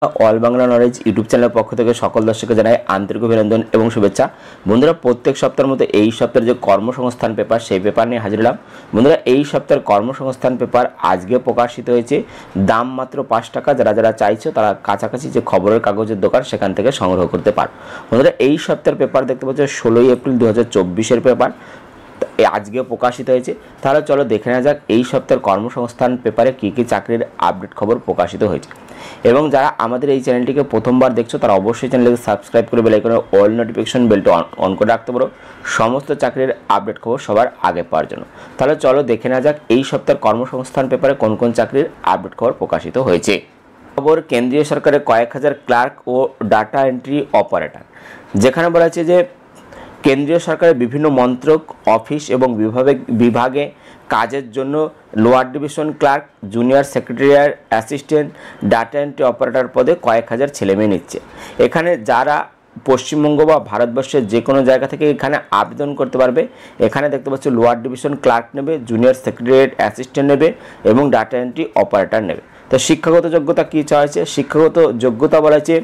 All Bangla knowledge YouTube চ্যানেলের পক্ষ থেকে সকল দর্শককে জানাই আন্তরিক অভিনন্দন এবং শুভেচ্ছা। বন্ধুরা, প্রত্যেক সপ্তাহের মতো এই সপ্তাহের যে কর্মসংস্থান পেপার সেই পেপার নিয়ে হাজির হলাম। বন্ধুরা, এই সপ্তাহের কর্মসংস্থান পেপার আজকে প্রকাশিত হয়েছে। দাম মাত্র 5 টাকা। যারা যারা চাইছো তারা কাছাকাছি যে খবরের কাগজের দোকান সেখান থেকে সংগ্রহ করতে পারো। বন্ধুরা, এই সপ্তাহের পেপার দেখতে পাচ্ছ 16 এপ্রিল 2024 পেপার আজকে প্রকাশিত হয়েছে। তাহলে চলো দেখে নেওয়া যাক এই সপ্তাহের কর্মসংস্থান পেপারে কী কী চাকরির আপডেট খবর প্রকাশিত হয়েছে। এবং যারা আমাদের এই চ্যানেলটিকে প্রথমবার দেখছো তারা অবশ্যই চ্যানেলকে সাবস্ক্রাইব করে বেল আইকনের অল নোটিফিকেশন বেলটা অন করে রাখতে পারো সমস্ত চাকরির আপডেট খবর সবার আগে পাওয়ার জন্য। তাহলে চলো দেখে নেওয়া যাক এই সপ্তাহের কর্মসংস্থান পেপারে কোন কোন চাকরির আপডেট খবর প্রকাশিত হয়েছে। খবর, কেন্দ্রীয় সরকারের কয়েক হাজার ক্লার্ক ও ডাটা এন্ট্রি অপারেটর, যেখানে বলা হয়েছে যে কেন্দ্রীয় সরকারের বিভিন্ন মন্ত্রক, অফিস এবং বিভাগে কাজের জন্য lower division clerk, junior secretarial assistant, data entry operator পদে কয়েক হাজার ছেলেমেয়ে নিচ্ছে। এখানে যারা পশ্চিমবঙ্গ বা ভারতবর্ষের যে কোনো জায়গা থেকে এখানে আবেদন করতে পারবে। এখানে দেখতে পাচ্ছ লোয়ার ডিভিশন ক্লার্ক নেবে, জুনিয়র সেক্রেটারিয়াল অ্যাসিস্ট্যান্ট নেবে এবং ডাটা এন্ট্রি অপারেটর নেবে। তো শিক্ষাগত যোগ্যতা কী চাওয়া হয়েছে? শিক্ষাগত যোগ্যতা বলা হয়েছে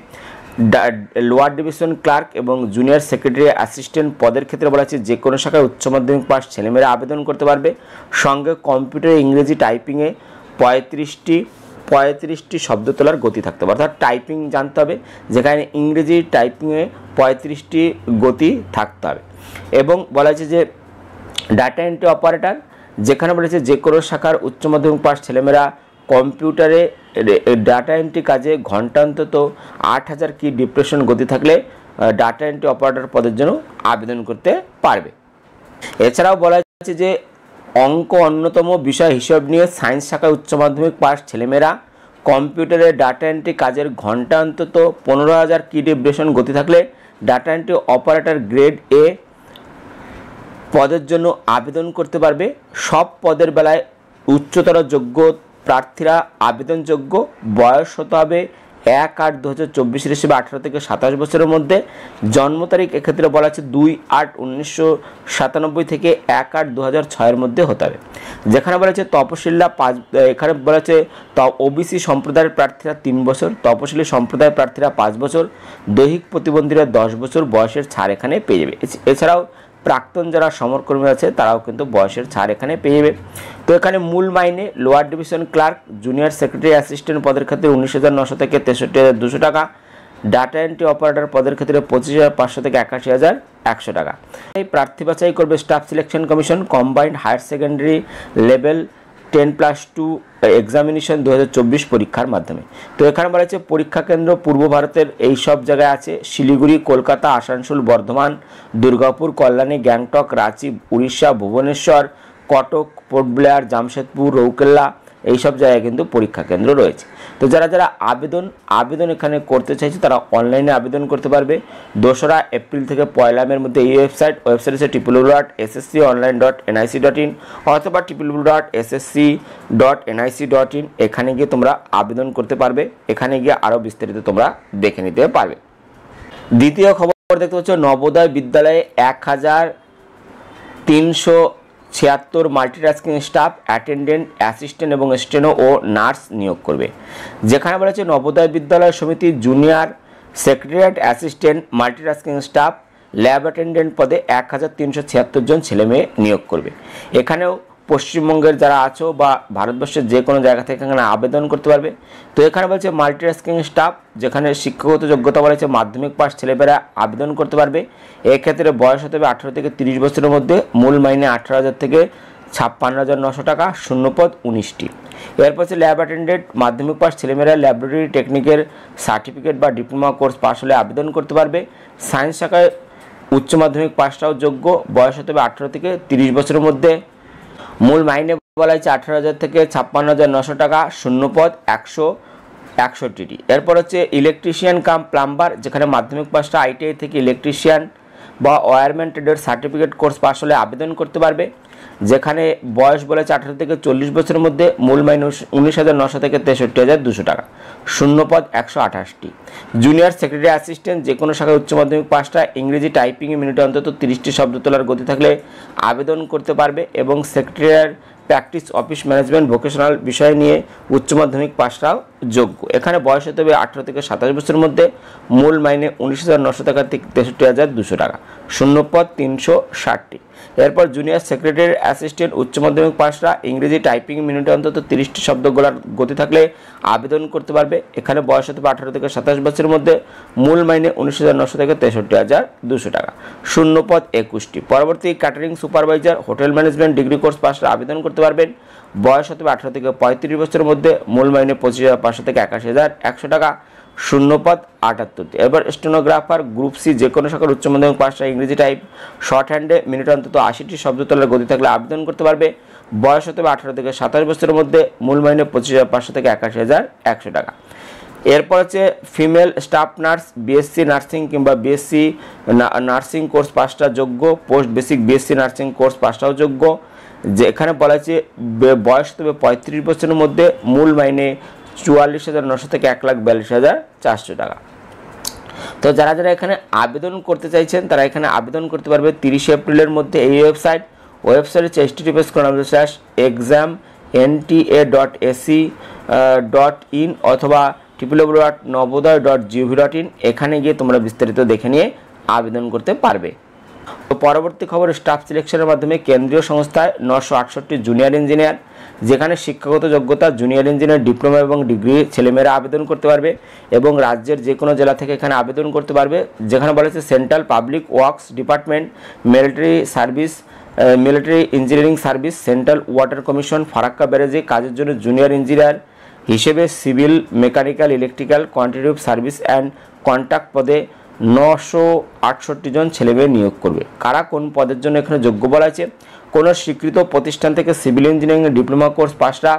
লোয়ার ডিভিশন ক্লার্ক এবং জুনিয়র সেক্রেটারি অ্যাসিস্ট্যান্ট পদের ক্ষেত্রে বলা হচ্ছে যে কোনো শাখায় উচ্চ মাধ্যমিক পাস ছেলেমেয়েরা আবেদন করতে পারবে। সঙ্গে কম্পিউটার ইংরেজি টাইপিংয়ে 35টি শব্দ তোলার গতি থাকতে পারে, অর্থাৎ টাইপিং জানতে হবে, যেখানে ইংরেজি টাইপিংয়ে 35টি গতি থাকতে হবে। এবং বলা হয়েছে যে ডাটা এন্ট্রি অপারেটর, যেখানে বলেছে যে কোনো শাখার উচ্চ মাধ্যমিক পাস ছেলেমেয়েরা কম্পিউটারে ডাটা এন্ট্রি কাজে ঘন্টান্তত 8000 কি ডিপ্রেশন গতি থাকলে ডাটা এন্ট্রি অপারেটর পদের জন্য আবেদন করতে পারবে। এছাড়াও বলা হচ্ছে যে অঙ্ক অন্যতম বিষয় হিসাব নিয়ে সায়েন্স শাখায় উচ্চ মাধ্যমিক পাস ছেলেমেয়েরা কম্পিউটারে ডাটা এন্ট্রি কাজের ঘন্টান্তত 15000 কি ডিপ্রেশন গতি থাকলে data entry operator grade A পদের জন্য আবেদন করতে পারবে। সব পদের বেলায় উচ্চতর যোগ্য প্রার্থীরা আবেদনযোগ্য। বয়স হতে হবে 1/8/2024 হিসেবে 18 থেকে 27 বছরের মধ্যে। জন্ম তারিখ এক্ষেত্রে বলা আছে 2/8/1997 থেকে 1/8/2006 মধ্যে হতে হবে। যেখানে বলা আছে তপশিলা 5, এখানে বলা আছে ওবিসি সম্প্রদায়ের প্রার্থীরা 3 বছর, তপশিলি সম্প্রদায়ের প্রার্থীরা 5 বছর, দৈহিক প্রতিবন্ধীরা 10 বছর বয়সের ছাড় এখানে পেয়ে যাবে। এছাড়াও প্রাক্তন যারা সমরকর্মী আছে তারাও কিন্তু বয়সের ছাড় এখানে পেয়ে যাবে। তো এখানে মূল মাইনে lower division clerk, junior secretary assistant পদের ক্ষেত্রে 19,900 থেকে 63,200 টাকা, ডাটা এন্ট্রি অপারেটর পদের ক্ষেত্রে 25,500 থেকে 81,100 টাকা। এই প্রার্থী বাছাই করবে staff selection commission combined higher secondary level 10+2 examination 2024 পরীক্ষার মাধ্যমে। তো এখানে বলা হচ্ছে পরীক্ষা কেন্দ্র পূর্ব ভারতের এই সব জায়গায় আছে: শিলিগুড়ি, কলকাতা, আসানসোল, বর্ধমান, দুর্গাপুর, কল্যাণী, গ্যাংটক, রাঁচি, উড়িষ্যা, ভুবনেশ্বর, কটক, পোর্ট ব্লেয়ার, জামশেদপুর, রৌকেল্লা, এই সব জায়গায় কিন্তু পরীক্ষা কেন্দ্র রয়েছে। তো যারা যারা আবেদন এখানে করতে চাইছে তারা অনলাইনে আবেদন করতে পারবে। 2রা এপ্রিল থেকে 1লা মের মধ্যে এই ওয়েবসাইট হচ্ছে www.ssconline.nic.in অথবা www.ssc.nic.in। এখানে গিয়ে তোমরা আবেদন করতে পারবে। এখানে গিয়ে আরও বিস্তারিত তোমরা দেখে নিতে পারবে। দ্বিতীয় খবর দেখতে পাচ্ছ, নবোদয় বিদ্যালয়ে 1376 মাল্টিটাস্কিং স্টাফ, অ্যাটেন্ডেন্ট, অ্যাসিস্ট্যান্ট এবং স্টেনো ও নার্স নিয়োগ করবে। যেখানে বলা হচ্ছে নবোদয় বিদ্যালয় সমিতি junior secretariat assistant, multitasking staff, lab attendant পদে 1376 জন ছেলেমেয়ে নিয়োগ করবে। এখানেও পশ্চিমবঙ্গের যারা আছো বা ভারতবর্ষের যে কোনো জায়গা থেকে এখানে আবেদন করতে পারবে। তো এখানে বলছে মাল্টিটাস্কিং স্টাফ, যেখানে শিক্ষাগত যোগ্যতা বলা হচ্ছে মাধ্যমিক পাস ছেলেমেয়েরা আবেদন করতে পারবে। এক্ষেত্রে বয়স হতে হবে 18 থেকে 30 বছরের মধ্যে। মূল মাইনে 18,000 থেকে 56,900 টাকা, শূন্যপদ 19টি। এরপর হচ্ছে ল্যাব অ্যাটেন্ডেন্ট, মাধ্যমিক পাস ছেলেমেয়েরা ল্যাবরেটরি টেকনিকের সার্টিফিকেট বা ডিপ্লোমা কোর্স পাস হলে আবেদন করতে পারবে। সায়েন্স শাখায় উচ্চ মাধ্যমিক পাসটাও যোগ্য। বয়স হতে হবে 18 থেকে 30 বছরের মধ্যে। মূল মাইনে বলা হয়েছে 18,000 থেকে 56,900 টাকা, শূন্যপদ 161টি। এরপর হচ্ছে ইলেকট্রিশিয়ান কাম প্লাম্বার, যেখানে মাধ্যমিক পাসটা ITI থেকে ইলেকট্রিশিয়ান বা ওয়্যারম্যান ট্রেডের সার্টিফিকেট কোর্স পাস হলে আবেদন করতে পারবে। যেখানে বয়স বলেছে 18 থেকে 40 বছরের মধ্যে। মূল মাইনে 19,900 থেকে 63,200 টাকা, শূন্যপদ 128টি। জুনিয়র সেক্রেটারি অ্যাসিস্ট্যান্ট, যে কোনো শাখায় উচ্চ মাধ্যমিক পাসটা ইংরেজি টাইপিংয়ে মিনিটে অন্তত 30টি শব্দ তোলার গতি থাকলে আবেদন করতে পারবে। এবং secretarial practice, office management, vocational বিষয় নিয়ে উচ্চ মাধ্যমিক পাসটাও যোগ্য। এখানে বয়স হতে হবে 18 থেকে 27 বছরের মধ্যে, মূল মাইনে 19,900 টাকা থেকে 63,200 টাকা, শূন্যপদ 360টি। এরপর জুনিয়র সেক্রেটারি অ্যাসিস্ট্যান্ট উচ্চ মাধ্যমিক পাশরা ইংরেজি টাইপিং মিনিটে অন্তত 30টি শব্দ বলার গতি থাকলে আবেদন করতে পারবে। এখানে বয়স হতে হবে 18 থেকে 27 বছরের মধ্যে, মূল মাইনে 19,900 থেকে 63,200 টাকা, শূন্যপদ 21টি। পরবর্তী catering supervisor hotel management degree course পাশরা আবেদন করতে পারবেন। বয়স হতে হবে 18 থেকে 35 বছরের মধ্যে, মূল মাইনে 25,500 থেকে 81,100 টাকা, শূন্যপদ 78টি। এবার স্টেনোগ্রাফার গ্রুপ সি যে কোনো শাখার উচ্চ মাধ্যমিক পাশরা ইংরেজি টাইপ শর্ট হ্যান্ডে মিনিটে অন্তত 80টি শব্দ তোলার গতি থাকলে আবেদন করতে পারবে। বয়স হতে হবে 18 থেকে 27 বছরের মধ্যে, মূল মাইনে 25,500 থেকে 81,100 টাকা। এরপর হচ্ছে female staff nurse BSc nursing কিংবা বিএসসি নার্সিং কোর্স পাসটা যোগ্য, post basic BSc nursing course পাসটাও যোগ্য। যে এখানে বলা হচ্ছে বয়স হতে হবে 35 বছরের মধ্যে, মূল মাইনে 44,900 থেকে 1,42,400 টাকা। তো যারা যারা এখানে আবেদন করতে চাইছেন তারা এখানে আবেদন করতে পারবে 30 এপ্রিলের মধ্যে। এই ওয়েবসাইট হচ্ছে https://exam.nta.ac.in অথবা www.navodaya.gov.in, এখানে গিয়ে তোমরা বিস্তারিত দেখে নিয়ে আবেদন করতে পারবে। তো পরবর্তী খবর, স্টাফ সিলেকশনের মাধ্যমে কেন্দ্রীয় সংস্থায় 968 জুনিয়র ইঞ্জিনিয়ার, যেখানে শিক্ষাগত যোগ্যতা জুনিয়র ইঞ্জিনিয়ার ডিপ্লোমা এবং ডিগ্রি ছেলেমেয়েরা আবেদন করতে পারবে এবং রাজ্যের যে কোনো জেলা থেকে এখানে আবেদন করতে পারবে। যেখানে বলা হচ্ছে central public works department, military engineering service, central water commission, Farakka ব্যারেজে কাজের জন্য জুনিয়র ইঞ্জিনিয়ার হিসেবে civil, mechanical, electrical, quantitative service and contract পদে 968 জন ছেলেমেয়ে নিয়োগ করবে। কারা কোন পদের জন্য এখানে যোগ্য বলা আছে? কোনো স্বীকৃত প্রতিষ্ঠান থেকে সিভিল ইঞ্জিনিয়ারিং ডিপ্লোমা কোর্স পাসরা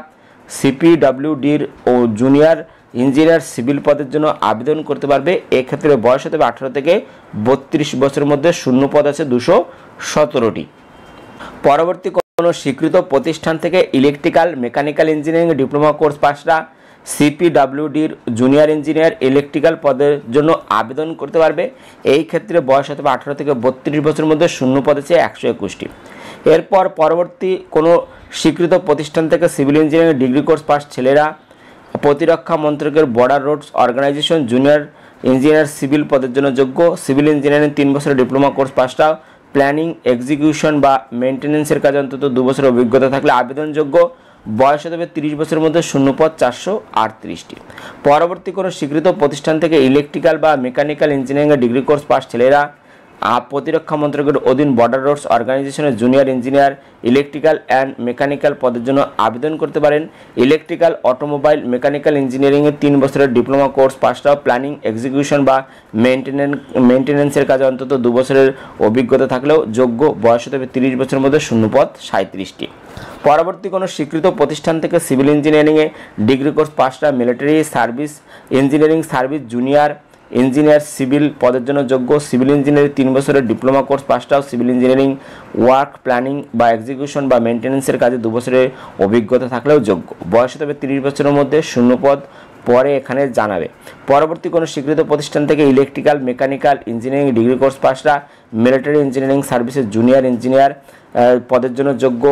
সিপিডাব্লিউডির ও জুনিয়র ইঞ্জিনিয়ার সিভিল পদের জন্য আবেদন করতে পারবে। এক্ষেত্রে বয়স হতে হবে 18 থেকে 32 বছরের মধ্যে, শূন্য পদ আছে 217টি। পরবর্তী কোনো স্বীকৃত প্রতিষ্ঠান থেকে electrical, mechanical engineering diploma course পাসরা সিপিডাব্লিউডির জুনিয়র ইঞ্জিনিয়ার ইলেকট্রিক্যাল পদের জন্য আবেদন করতে পারবে। এই ক্ষেত্রে বয়স হতে হবে 18 থেকে 32 বছরের মধ্যে, শূন্য পদ আছে 121টি। এরপর পরবর্তী কোনো স্বীকৃত প্রতিষ্ঠান থেকে civil engineering degree course pass ছেলেরা প্রতিরক্ষা মন্ত্রকের border roads organisation junior engineer civil পদের জন্য যোগ্য। সিভিল ইঞ্জিনিয়ারিং 3 বছরের ডিপ্লোমা কোর্স পাসটা প্ল্যানিং, এক্সিকিউশন বা মেনটেন্যান্সের কাজে অন্তত 2 বছরের অভিজ্ঞতা থাকলে আবেদনযোগ্য। বয়স হতে হবে 30 বছরের মধ্যে, শূন্য পদ 438টি। পরবর্তী কোনো স্বীকৃত প্রতিষ্ঠান থেকে ইলেকট্রিক্যাল বা mechanical engineering degree course pass ছেলেরা প্রতিরক্ষা মন্ত্রকের অধীন বর্ডার রোডস অর্গানাইজেশনের junior engineer electrical and mechanical পদের জন্য আবেদন করতে পারেন। ইলেকট্রিক্যাল, অটোমোবাইল, মেকানিক্যাল ইঞ্জিনিয়ারিংয়ের 3 বছরের ডিপ্লোমা কোর্স পাসটাও প্ল্যানিং, এক্সিকিউশন বা মেনটেন্যান্সের কাজে অন্তত 2 বছরের অভিজ্ঞতা থাকলেও যোগ্য। বয়স হতে হবে 30 বছরের মধ্যে, শূন্য পদ 37টি। পরবর্তী কোনো স্বীকৃত প্রতিষ্ঠান থেকে সিভিল ইঞ্জিনিয়ারিংয়ে ডিগ্রি কোর্স পাসটা military service engineering service junior engineer civil পদের জন্য যোগ্য। সিভিল ইঞ্জিনিয়ারিং 3 বছরের ডিপ্লোমা কোর্স পাসটাও সিভিল ইঞ্জিনিয়ারিং ওয়ার্ক প্ল্যানিং বা এক্সিকিউশন বা মেনটেন্যান্সের কাজে 2 বছরের অভিজ্ঞতা থাকলেও যোগ্য। বয়স হতে হবে 30 বছরের মধ্যে, শূন্য পদ পরে এখানে জানাবে। পরবর্তী কোনো স্বীকৃত প্রতিষ্ঠান থেকে electrical, mechanical engineering degree course পাসরা মিলিটারি ইঞ্জিনিয়ারিং সার্ভিসের জুনিয়র ইঞ্জিনিয়ার পদের জন্য যোগ্য।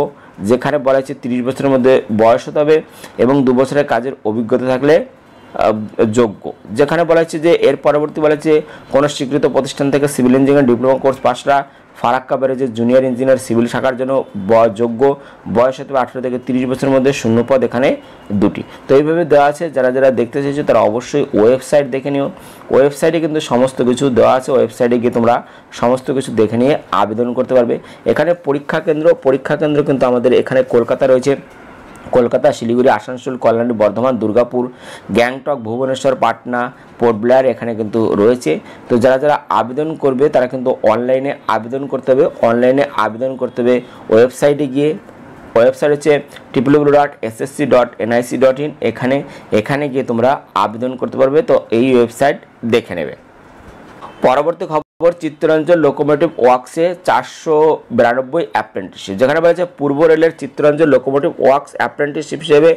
যেখানে বলা হচ্ছে 30 বছরের মধ্যে বয়স হতে হবে এবং 2 বছরের কাজের অভিজ্ঞতা থাকলে যোগ্য। যেখানে বলা হচ্ছে যে এর পরবর্তী বলা হচ্ছে কোনো স্বীকৃত প্রতিষ্ঠান থেকে সিভিল ইঞ্জিনিয়ারিং ডিপ্লোমা কোর্স পাসরা ফারাক্কা ব্যারেজের জুনিয়র ইঞ্জিনিয়ার সিভিল শাখার জন্য যোগ্য। বয়স হতে হবে 18 থেকে 30 বছরের মধ্যে, শূন্য পদ এখানে 2টি। তো এইভাবে দেওয়া আছে। যারা যারা দেখতে চাইছো তারা অবশ্যই ওয়েবসাইট দেখে নিও। ওয়েবসাইটে কিন্তু সমস্ত কিছু দেওয়া আছে। ওয়েবসাইটে গিয়ে তোমরা সমস্ত কিছু দেখে নিয়ে আবেদন করতে পারবে। এখানে পরীক্ষা কেন্দ্র কিন্তু আমাদের এখানে কলকাতা রয়েছে। কলকাতা, শিলিগুড়ি, আসানসোল, কল্যাণী, বর্ধমান, দুর্গাপুর, গ্যাংটক, ভুবনেশ্বর, পাটনা, পোর্ট ব্লেয়ার এখানে কিন্তু রয়েছে। তো যারা যারা আবেদন করবে তারা কিন্তু অনলাইনে আবেদন করতে হবে। ওয়েবসাইটে গিয়ে, ওয়েবসাইট হচ্ছে www.ssc.nic.in, এখানে গিয়ে তোমরা আবেদন করতে পারবে। তো এই ওয়েবসাইট দেখে নেবে। পরবর্তী খবর, চিত্তরঞ্জন লোকোমোটিভ ওয়ার্কসে 492 অ্যাপ্রেন্টিসশিপ। যেখানে বলা হচ্ছে পূর্ব রেলের চিত্তরঞ্জন লোকোমোটিভ ওয়ার্কস অ্যাপ্রেন্টিসশিপ হিসেবে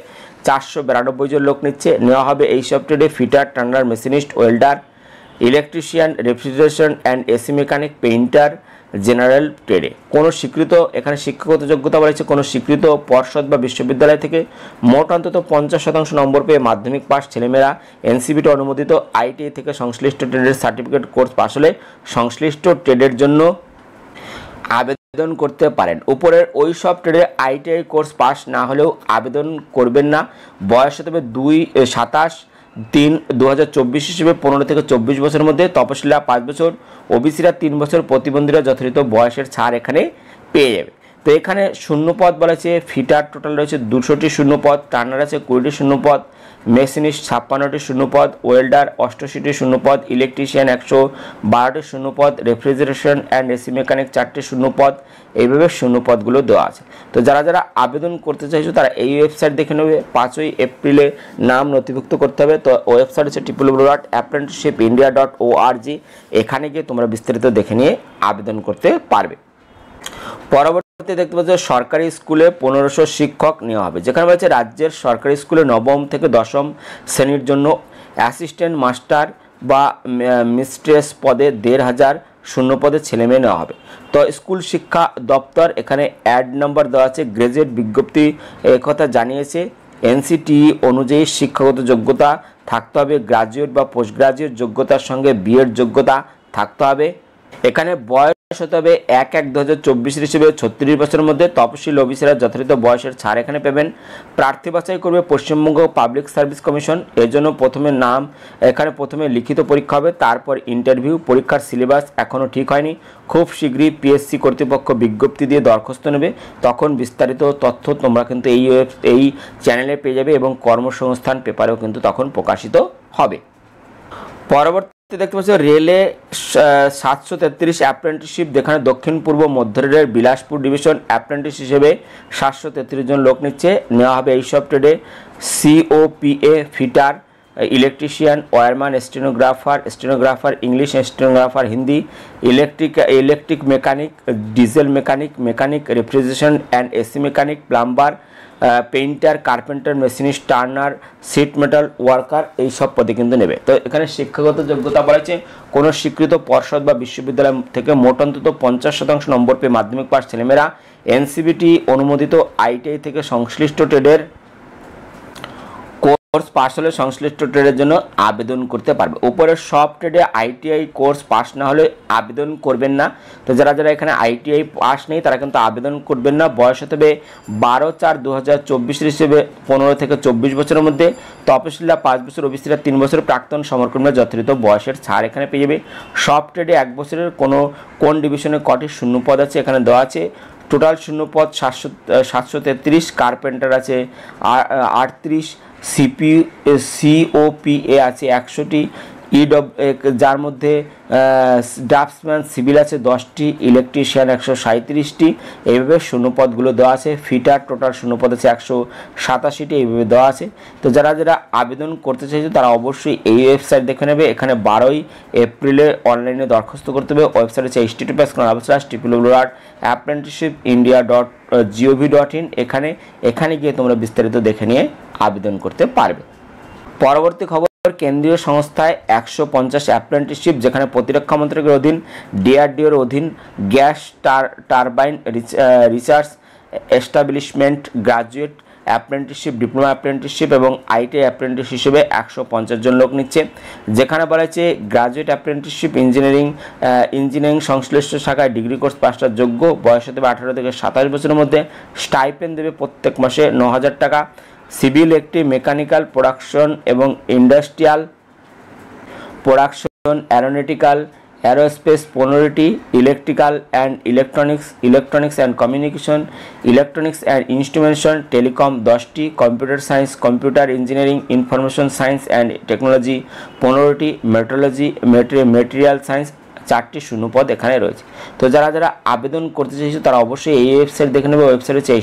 492 জন লোক নেওয়া হবে। এই সফটওয়্যারে fitter, turner, machinist, welder, electrician, refrigeration and AC mechanic, painter, general ট্রেডে। কোনো স্বীকৃত, এখানে শিক্ষাগত যোগ্যতা বলেছে কোনো স্বীকৃত পর্ষদ বা বিশ্ববিদ্যালয় থেকে মোট অন্তত 50% নম্বর পেয়ে মাধ্যমিক পাস ছেলেমেয়েরা এনসিবিটি অনুমোদিত আইটিআই থেকে সংশ্লিষ্ট ট্রেডের সার্টিফিকেট কোর্স পাস হলে সংশ্লিষ্ট ট্রেডের জন্য আবেদন করতে পারেন। উপরের ওই সব ট্রেডে আইটিআই কোর্স পাস না হলেও আবেদন করবেন না। বয়স হতে হবে 27/3/2024 হিসেবে 15 থেকে 24 বছরের মধ্যে, তপশিলীরা 5 বছর, ওবিসিরা 3 বছর, প্রতিবন্ধীরা যথাযথ বয়সের ছাড় এখানে পেয়ে যাবে। তো এখানে শূন্যপদ বলেছে ফিটার টোটাল রয়েছে 200টি শূন্যপদ, টার্নার আছে 20টি শূন্যপদ, মেশিনিস্ট 56টি শূন্যপদ, ওয়েল্ডার 88টি শূন্যপদ, ইলেকট্রিশিয়ান 112টি শূন্যপদ, রেফ্রিজারেশন অ্যান্ড এসি মেকানিক 4টি শূন্যপদ, এইভাবে শূন্যপদগুলো দেওয়া আছে। তো যারা যারা আবেদন করতে চাইছো তারা এই ওয়েবসাইট দেখে নেবে। 5ই এপ্রিলে নাম নথিভুক্ত করতে হবে। তো ওয়েবসাইট হচ্ছে www.apprenticeshipindia.org। এখানে গিয়ে তোমরা বিস্তারিত দেখে নিয়ে আবেদন করতে পারবে। পরবর্তী দেখতে পাচ্ছ সরকারি স্কুলে 1500 শিক্ষক নেওয়া হবে, যেখানে বলছে রাজ্যের সরকারি স্কুলে নবম থেকে দশম শ্রেণীর জন্য অ্যাসিস্ট্যান্ট মাস্টার বা মিস্ট্রেস পদে 1500 শূন্যপদে ছেলেমেয়ে নেওয়া হবে। তো স্কুল শিক্ষা দপ্তর এখানে অ্যাড নাম্বার দেওয়া আছে, গ্র্যাজুয়েট বিজ্ঞপ্তি একথা জানিয়েছে। এনসিটিই অনুযায়ী শিক্ষাগত যোগ্যতা থাকতে হবে, গ্রাজুয়েট বা পোস্ট গ্রাজুয়েট যোগ্যতার সঙ্গে বিএড যোগ্যতা থাকতে হবে। এখানে বয়স হতে হবে 1/1/2024 হিসেবে 36 বছরের মধ্যে, তপশিল ওবিসিরা যথাযথ বয়সের ছাড় এখানে পাবেন। প্রার্থী বাছাই করবে পশ্চিমবঙ্গ পাবলিক সার্ভিস কমিশন। এর জন্য প্রথমে লিখিত পরীক্ষা হবে, তারপর ইন্টারভিউ। পরীক্ষার সিলেবাস এখনও ঠিক হয়নি, খুব শীঘ্রই পিএসসি কর্তৃপক্ষ বিজ্ঞপ্তি দিয়ে দরখাস্ত নেবে, তখন বিস্তারিত তথ্য তোমরা কিন্তু এই চ্যানেলে পেয়ে যাবে এবং কর্মসংস্থান পেপারেও কিন্তু তখন প্রকাশিত হবে। পরবর্তী দেখতে পাচ্ছ রেলে 733 অ্যাপ্রেন্টিসশিপ, যেখানে দক্ষিণ পূর্ব মধ্য রেলের বিলাসপুর ডিভিশন অ্যাপ্রেন্টিস হিসেবে 733 জন লোক নেওয়া হবে এই সব ট্রেডে। COPA fitter, electrician, wireman, stenographer English, stenographer Hindi, electric mechanic, diesel mechanic, refrigeration and AC mechanic, plumber, painter, carpenter, machinist, turner, sheet metal worker, এই সব পদে কিন্তু নেবে। তো এখানে শিক্ষাগত যোগ্যতা বলেছে কোনো স্বীকৃত পর্ষদ বা বিশ্ববিদ্যালয় থেকে মোট অন্তত 50% নম্বর পেয়ে মাধ্যমিক পাস ছেলেমেয়েরা এনসিবিটি অনুমোদিত আইটিআই থেকে সংশ্লিষ্ট ট্রেডের কোর্স পাস হলে সংশ্লিষ্ট ট্রেডের জন্য আবেদন করতে পারবে। উপরের সব ট্রেডে আইটিআই কোর্স পাস না হলে আবেদন করবেন না। তো যারা যারা এখানে আইটিআই পাস নেই তারা কিন্তু আবেদন করবেন না। বয়স হতে হবে 12/4/2024 হিসেবে 15 থেকে 24 বছরের মধ্যে, তপশিলীরা 5 বছর, ওবিসিরা 3 বছর, প্রাক্তন সমরকর্মীরা যথাযথ বয়সের ছাড় এখানে পেয়ে যাবে। সব ট্রেডে 1 বছরের কোন ডিভিশনে কটি শূন্যপদ আছে এখানে দেওয়া আছে। টোটাল শূন্যপদ 733, কার্পেন্টার আছে 38, সিওপিএ আছে 100টি, যার মধ্যে ড্রাফটসম্যান সিভিল আছে 10টি, ইলেকট্রিশিয়ান 137টি, এইভাবে শূন্যপদগুলো দেওয়া আছে। ফিটার টোটাল শূন্যপদ আছে 187টি, এইভাবে দেওয়া আছে। তো যারা যারা আবেদন করতে চাইছে তারা অবশ্যই এই ওয়েবসাইট দেখে নেবে। এখানে 12ই এপ্রিলে অনলাইনে দরখাস্ত করতে হবে। ওয়েবসাইট হচ্ছে https://www.apprenticeshipindia.gov.in। এখানে গিয়ে তোমরা বিস্তারিত দেখে নিয়ে আবেদন করতে পারবে। পরবর্তী খবর, কেন্দ্রীয় সংস্থায় 150 অ্যাপ্রেন্টিসশিপ, যেখানে প্রতিরক্ষা মন্ত্রকের অধীন, ডিআরডিওর অধীন gas turbine research establishment graduate apprenticeship, diploma apprenticeship এবং আইটিআই অ্যাপ্রেন্টিস হিসেবে 150 জন লোক নিচ্ছে। যেখানে বলা হয়েছে গ্রাজুয়েট অ্যাপ্রেন্টিসশিপ ইঞ্জিনিয়ারিং সংশ্লিষ্ট শাখায় ডিগ্রি কোর্স পাসটার যোগ্য, বয়স হতে হবে 18 থেকে 27 বছরের মধ্যে। স্টাইপেন্ড দেবে প্রত্যেক মাসে 9000 টাকা। সিভিল একটি, মেকানিক্যাল, প্রোডাকশন এবং ইন্ডাস্ট্রিয়াল প্রোডাকশন, অ্যারোনটিক্যাল, অ্যারোস্পেস 15টি, electrical and electronics and communication, electronics and instrumentation, telecom 10টি, computer science, computer engineering, information science and technology 15টি, মেটেরিয়াল সায়েন্স 4টি শূন্যপদ এখানে রয়েছে। তো যারা যারা আবেদন করতে চাইছে তারা অবশ্যই এই ওয়েবসাইট দেখে নেবে। ওয়েবসাইট হচ্ছে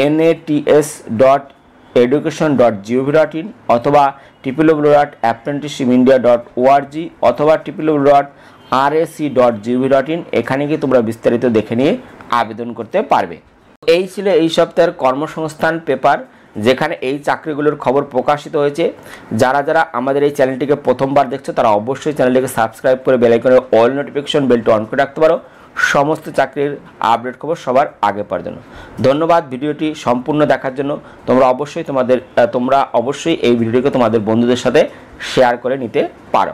https://nats.education.gov.in অথবা www.apprenticeshipindia.org অথবা www.rac.gov.in। এখানে গিয়ে তোমরা বিস্তারিত দেখে নিয়ে আবেদন করতে পারবে। এই ছিল এই সপ্তাহের কর্মসংস্থান পেপার। যেখানে এই চাকরিগুলোর খবর প্রকাশিত হয়েছে। যারা যারা আমাদের এই চ্যানেলটিকে প্রথমবার দেখছো তারা অবশ্যই চ্যানেলটিকে সাবস্ক্রাইব করে বেল আইকনের অল নোটিফিকেশন বেলটি অন করে রাখতে পারো সমস্ত চাকরির আপডেট খবর সবার আগে পাওয়ার জন্য। ধন্যবাদ ভিডিওটি সম্পূর্ণ দেখার জন্য। তোমরা অবশ্যই এই ভিডিওটিকে তোমাদের বন্ধুদের সাথে শেয়ার করে নিতে পারো।